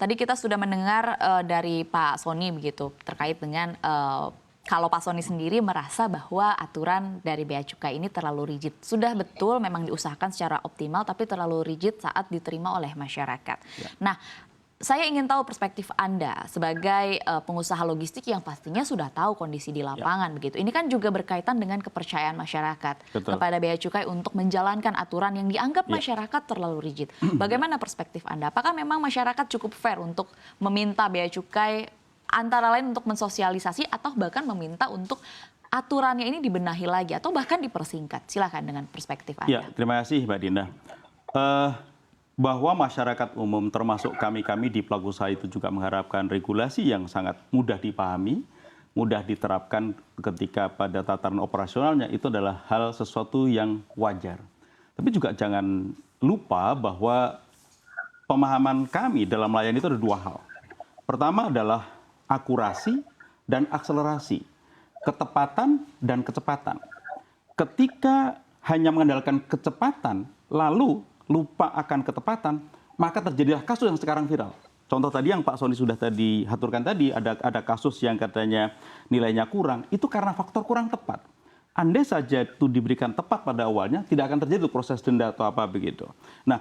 tadi kita sudah mendengar dari Pak Sony begitu terkait dengan kalau Pak Sony sendiri merasa bahwa aturan dari Bea Cukai ini terlalu rigid. Sudah betul memang diusahakan secara optimal tapi terlalu rigid saat diterima oleh masyarakat. Ya. Nah, saya ingin tahu perspektif Anda sebagai pengusaha logistik yang pastinya sudah tahu kondisi di lapangan begitu. Ini kan juga berkaitan dengan kepercayaan masyarakat kepada Bea Cukai untuk menjalankan aturan yang dianggap masyarakat terlalu rigid. Bagaimana perspektif Anda? Apakah memang masyarakat cukup fair untuk meminta Bea Cukai antara lain untuk mensosialisasi atau bahkan meminta untuk aturannya ini dibenahi lagi atau bahkan dipersingkat? Silakan dengan perspektif Anda. Ya, terima kasih Mbak Dinda. Bahwa masyarakat umum termasuk kami-kami di pelaku usaha itu juga mengharapkan regulasi yang sangat mudah dipahami, mudah diterapkan ketika pada tataran operasionalnya itu adalah hal sesuatu yang wajar. Tapi juga jangan lupa bahwa pemahaman kami dalam melayani itu ada dua hal. Pertama adalah akurasi dan akselerasi, ketepatan dan kecepatan. Ketika hanya mengandalkan kecepatan, lalu lupa akan ketepatan, maka terjadilah kasus yang sekarang viral. Contoh tadi yang Pak Sony sudah tadi haturkan tadi, ada kasus yang katanya nilainya kurang, itu karena faktor kurang tepat. Andai saja itu diberikan tepat pada awalnya, tidak akan terjadi proses denda atau apa begitu. Nah,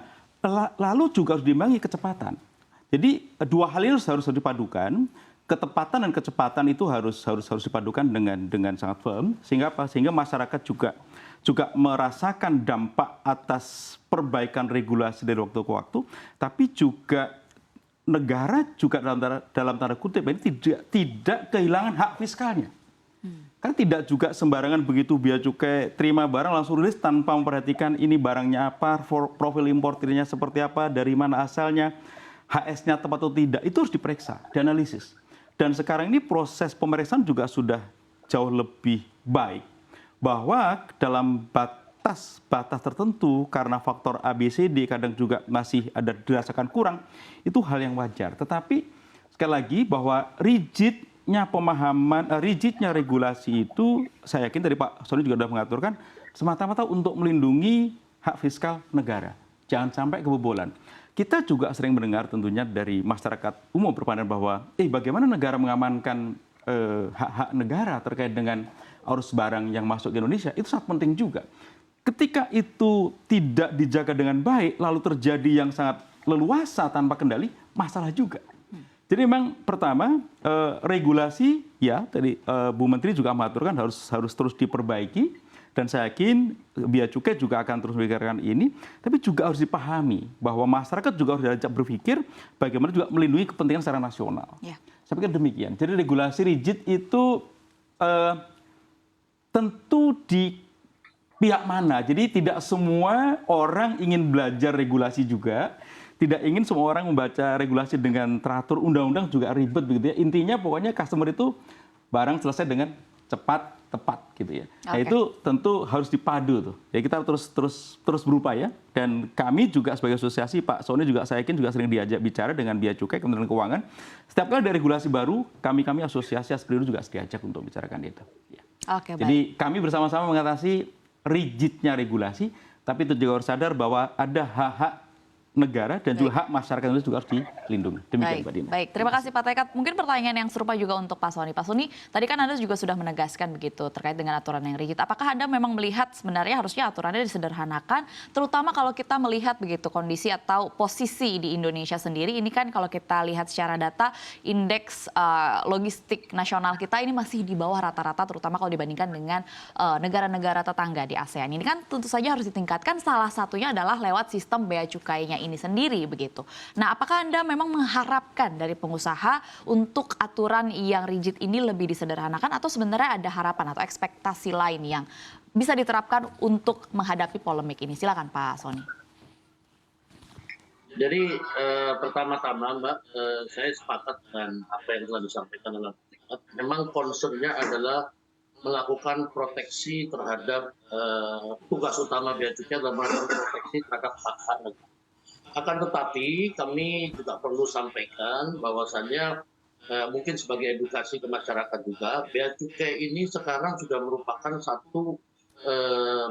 lalu juga harus diimbangi kecepatan. Jadi dua hal ini harus dipadukan. Ketepatan dan kecepatan itu harus dipadukan dengan sangat firm, sehingga apa? Sehingga masyarakat juga merasakan dampak atas perbaikan regulasi dari waktu ke waktu, tapi juga negara juga dalam tanda kutip ini tidak kehilangan hak fiskalnya. Kan tidak juga sembarangan begitu Bea Cukai terima barang langsung rilis tanpa memperhatikan ini barangnya apa, profil importirnya seperti apa, dari mana asalnya, HS-nya tepat atau tidak, itu harus diperiksa, dianalisis. Dan sekarang ini proses pemeriksaan juga sudah jauh lebih baik. Bahwa dalam batas tertentu karena faktor ABCD kadang juga masih ada dirasakan kurang, itu hal yang wajar. Tetapi sekali lagi bahwa rigidnya pemahaman, rigidnya regulasi itu saya yakin dari Pak Sony juga sudah mengaturkan semata-mata untuk melindungi hak fiskal negara. Jangan sampai kebobolan. Kita juga sering mendengar tentunya dari masyarakat umum berpandangan bahwa bagaimana negara mengamankan hak-hak negara terkait dengan arus barang yang masuk ke Indonesia, itu sangat penting juga. Ketika itu tidak dijaga dengan baik, lalu terjadi yang sangat leluasa tanpa kendali, masalah juga. Jadi memang pertama, regulasi, ya tadi Bu Menteri juga mengaturkan harus terus diperbaiki. Dan saya yakin Bea Cukai juga akan terus memikirkan ini, tapi juga harus dipahami bahwa masyarakat juga harus diajak berpikir bagaimana juga melindungi kepentingan secara nasional. Ya. Saya pikir demikian. Jadi regulasi rigid itu tentu di pihak mana. Jadi tidak semua orang ingin belajar regulasi juga, tidak ingin semua orang membaca regulasi dengan teratur, undang-undang juga ribet begitu ya. Intinya pokoknya customer itu barang selesai dengan cepat, tepat gitu ya. Nah itu tentu harus dipadu tuh. Ya kita terus berupaya dan kami juga sebagai asosiasi Pak Sony juga saya yakin juga sering diajak bicara dengan Bea Cukai, Kementerian Keuangan. Setiap kali ada regulasi baru, kami asosiasi Asperindo juga diajak untuk bicarakan itu. Ya. Jadi kami bersama-sama mengatasi rigidnya regulasi, tapi itu juga harus sadar bahwa ada hak-hak negara dan juga hak masyarakat Indonesia juga harus dilindungi. Demikian Mbak Dina. Baik, terima kasih Pak Tekat. Mungkin pertanyaan yang serupa juga untuk Pak Sony. Pak Sony, tadi kan Anda juga sudah menegaskan begitu terkait dengan aturan yang rigid. Apakah Anda memang melihat sebenarnya harusnya aturannya disederhanakan, terutama kalau kita melihat begitu kondisi atau posisi di Indonesia sendiri. Ini kan kalau kita lihat secara data, indeks logistik nasional kita ini masih di bawah rata-rata, terutama kalau dibandingkan dengan negara-negara tetangga di ASEAN. Ini kan tentu saja harus ditingkatkan, salah satunya adalah lewat sistem Bea Cukainya ini sendiri begitu. Nah, apakah Anda memang mengharapkan dari pengusaha untuk aturan yang rigid ini lebih disederhanakan atau sebenarnya ada harapan atau ekspektasi lain yang bisa diterapkan untuk menghadapi polemik ini? Silakan Pak Sony. Jadi pertama-tama Mbak, saya sepakat dengan apa yang telah disampaikan oleh Pak. Memang concernnya adalah melakukan proteksi terhadap tugas utama Bea Cukai dalam melakukan proteksi terhadap hak-hak negara. Akan tetapi kami juga perlu sampaikan bahwasannya mungkin sebagai edukasi ke masyarakat juga, Bea Cukai ini sekarang sudah merupakan satu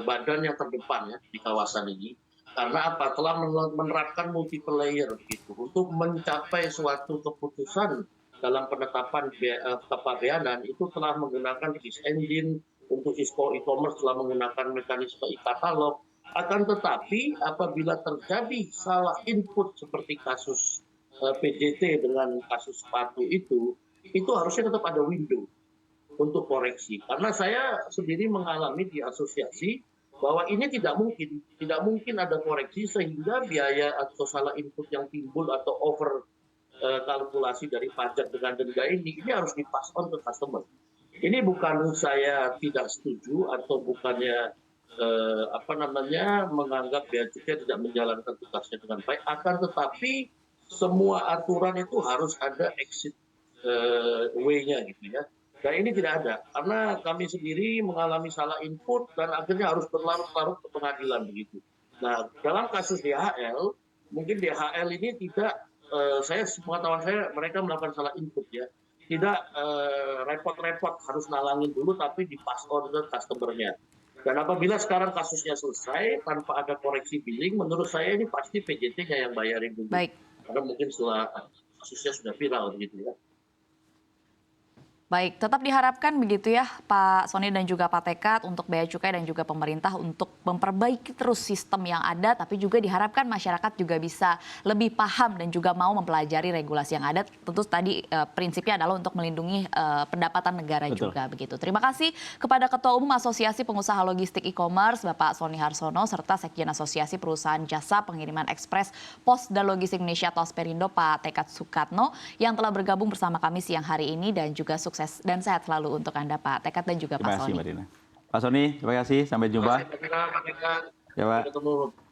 badan yang terdepan ya di kawasan ini. Karena apa? Telah menerapkan multiple layer gitu untuk mencapai suatu keputusan dalam penetapan kepabeanan itu telah menggunakan search engine untuk e-commerce telah menggunakan mekanisme e-katalog. Akan tetapi apabila terjadi salah input seperti kasus PJT dengan kasus sepatu itu harusnya tetap ada window untuk koreksi. Karena saya sendiri mengalami di asosiasi bahwa ini tidak mungkin ada koreksi sehingga biaya atau salah input yang timbul atau over kalkulasi dari pajak dengan denda ini harus dipass on ke customer. Ini bukan saya tidak setuju atau bukannya menganggap bea cukai tidak menjalankan tugasnya dengan baik, akan tetapi semua aturan itu harus ada exit way-nya gitu ya. Dan ini tidak ada, karena kami sendiri mengalami salah input dan akhirnya harus berlarut-larut ke pengadilan begitu. Nah, dalam kasus DHL, mungkin DHL ini tidak, sepengetahuan saya mereka melakukan salah input ya. Tidak repot-repot harus nalangin dulu, tapi di-pass on ke customer-nya. Dan apabila sekarang kasusnya selesai, tanpa ada koreksi billing, menurut saya ini pasti PJT-nya yang bayarin dulu. Baik. Karena mungkin setelah kasusnya sudah viral gitu ya. Baik, tetap diharapkan begitu ya Pak Sony dan juga Pak Tekat untuk Bea Cukai dan juga pemerintah untuk memperbaiki terus sistem yang ada, tapi juga diharapkan masyarakat juga bisa lebih paham dan juga mau mempelajari regulasi yang ada. Tentu tadi prinsipnya adalah untuk melindungi pendapatan negara juga begitu. Terima kasih kepada Ketua Umum Asosiasi Pengusaha Logistik E-commerce Bapak Sony Harsono serta Sekjen Asosiasi Perusahaan Jasa Pengiriman Ekspres Pos dan Logistik Indonesia atau Asperindo Pak Tekat Sukatno yang telah bergabung bersama kami siang hari ini dan juga sukses dan sehat selalu untuk Anda Pak Tekat dan juga Pak Sony. Terima kasih Mbak Dina. Pak Sony, terima kasih. Sampai jumpa. Terima kasih, Pak Tekat. Ya, Pak. Sampai ketemu.